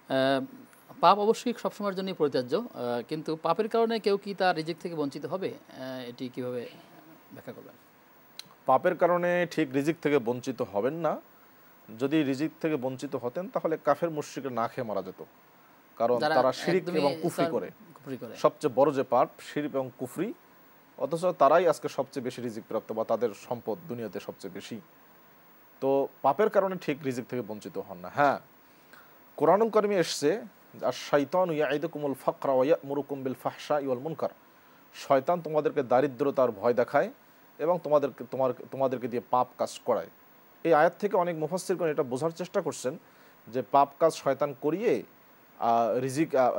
আহ, পাপ অবশ্যই সবসময়ের জন্যই পরিত্যাজ্য, কিন্তু পাপের কারণে কেউ কি তার রিজিক থেকে বঞ্চিত হবে? এটি কিভাবে ব্যাখ্যা করবেন? পাপের কারণে ঠিক রিজিক থেকে বঞ্চিত হবেন না। যদি রিজিক থেকে বঞ্চিত হতেন তাহলে কাফের মুশরিকরা না খেয়ে মারা যেত, কারণ যারা তারা শিরিক একদমই এবং কুফরি ইসলাম করে। কুফরি করে। সবচেয়ে বড় যে পাপ শিরিক এবং কুফরি, অথচ তারাই আজকে সবচেয়ে বেশি রিজিক প্রাপ্ত বা তাদের সম্পদ দুনিয়াতে সবচেয়ে বেশি। তো পাপের কারণে ঠিক রিজিক থেকে বঞ্চিত হন না। হ্যাঁ, কোরআনুল কারিমে এসছে আর শাইতানু ইয়াইদুকুমুল ফাকরা ওয়া ইয়া'মুরুকুম বিল ফাহশাই ওয়াল মুনকার, শয়তান তোমাদেরকে দারিদ্রতার ভয় দেখায় এবং তোমাদেরকে দিয়ে পাপ কাজ করায়। এই আয়াত থেকে অনেক মুফাসসিরগণ এটা বোঝার চেষ্টা করছেন যে পাপ কাজ শয়তান করিয়ে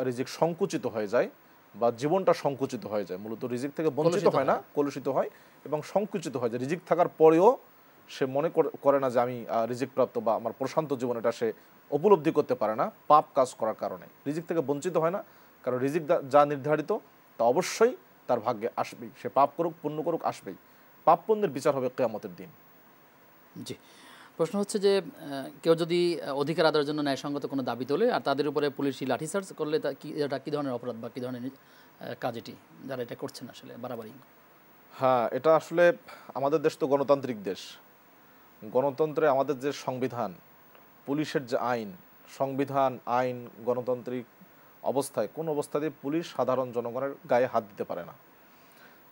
রিজিক সংকুচিত হয়ে যায় বা জীবনটা সংকুচিত হয়ে যায়। মূলত রিজিক থেকে বঞ্চিত হয় না, কলুষিত হয় এবং সংকুচিত হয়। যে রিজিক থাকার পরেও সে মনে করে না যে আমি রিজিক প্রাপ্ত বা আমার প্রশান্ত জীবন, এটা সে উপলব্ধি করতে পারে না পাপ কাজ করার কারণে। রিজিক থেকে বঞ্চিত হয় না, কারণ রিজিক যা নির্ধারিত তা অবশ্যই তার ভাগ্যে আসবেই। সে পাপ করুক পুণ্য করুক আসবেই। পাপ পুণ্যের বিচার হবে কিয়ামতের দিন। জি, প্রশ্ন হচ্ছে যে কেউ যদি অধিকার আদায়ের জন্য ন্যায়সঙ্গত কোনো দাবি তোলে আর তাদের উপরে পুলিশি লাঠিচার্জ করলে এটা কী ধরনের অপরাধ বা কী ধরনের কাজ এটি, যারা এটা করছেন আসলে বাড়াবাড়ি? হ্যাঁ, এটা আসলে আমাদের দেশ তো গণতান্ত্রিক দেশ। গণতন্ত্রে আমাদের যে সংবিধান, পুলিশের যে আইন, সংবিধান আইন গণতান্ত্রিক অবস্থায় কোন অবস্থাতেই পুলিশ সাধারণ জনগণের গায়ে হাত দিতে পারে না।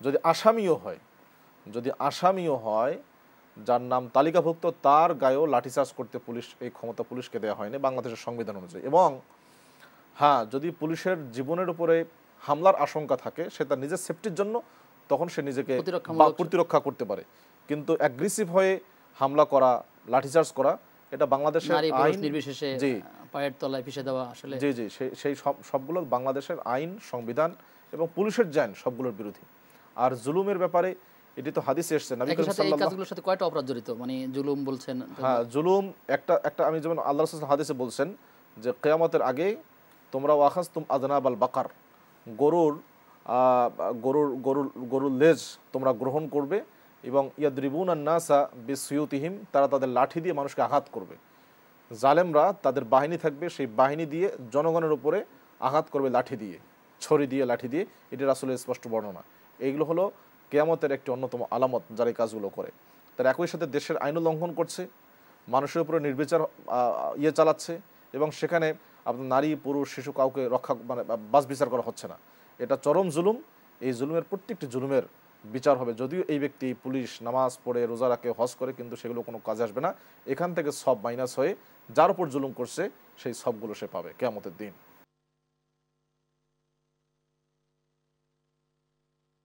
যদি আসামিও হয় যার নাম তালিকাভুক্ত, তার গায়েও লাঠিচার্জ করতে এই ক্ষমতা পুলিশকে দেওয়া হয়নি বাংলাদেশের সংবিধান অনুযায়ী। এবং হ্যাঁ, যদি পুলিশের জীবনের উপরে হামলার আশঙ্কা থাকে, সে তার নিজের সেফটির জন্য তখন সে নিজেকে প্রতিরক্ষা করতে পারে। কিন্তু অ্যাগ্রেসিভ হয়ে হামলা করা, লাঠিচার্জ করা, এটা বাংলাদেশের আইন নির্বিশেষে পায়ের তলায় পিষে দেওয়া আসলে জি জি সেই সবগুলো বাংলাদেশের আইন, সংবিধান এবং পুলিশের যে আইন সবগুলোর বিরোধী। আর জুলুমের ব্যাপারে এটি তো হাদিসে এসেছে, নবী করিম সাল্লাল্লাহু এই কাজগুলোর সাথে কয়টা অপরাধ জড়িত, মানে জুলুম বলছেন? হ্যাঁ, জুলুম একটা আমি যেমন আল্লাহ রাসূল হাদিসে বলছেন যে কিয়ামতের আগে তোমরা ওয়াখাজতুম আযনাবাল বাকার, গরুর গরুর লেজ তোমরা গ্রহণ করবে এবং ইয়াদরিবুনান নাসা বিসিয়ুতিহিম, তারা তাদের লাঠি দিয়ে মানুষকে আঘাত করবে। জালেমরা তাদের বাহিনী থাকবে, সেই বাহিনী দিয়ে জনগণের উপরে আঘাত করবে লাঠি দিয়ে, ছড়ি দিয়ে, লাঠি দিয়ে। এটি রাসূলের স্পষ্ট বর্ণনা। এইগুলো হলো কিয়ামতের একটি অন্যতম আলামত যারা এই কাজগুলো করে। তারা একই সাথে দেশের আইনও লঙ্ঘন করছে, মানুষের উপরে নির্বিচার চালাচ্ছে এবং সেখানে আপনার নারী পুরুষ শিশু কাউকে বাস বিচার করা হচ্ছে না। এটা চরম জুলুম। এই জুলুমের প্রত্যেকটি জুলুমের বিচার হবে। যদিও এই ব্যক্তি পুলিশ, নামাজ পড়ে, রোজা রাখে, হজ করে, কিন্তু সেগুলো কোনো কাজে আসবে না। এখান থেকে সব মাইনাস হয়ে যার উপর জুলুম করছে সেই সবগুলো সে পাবে কিয়ামতের দিন।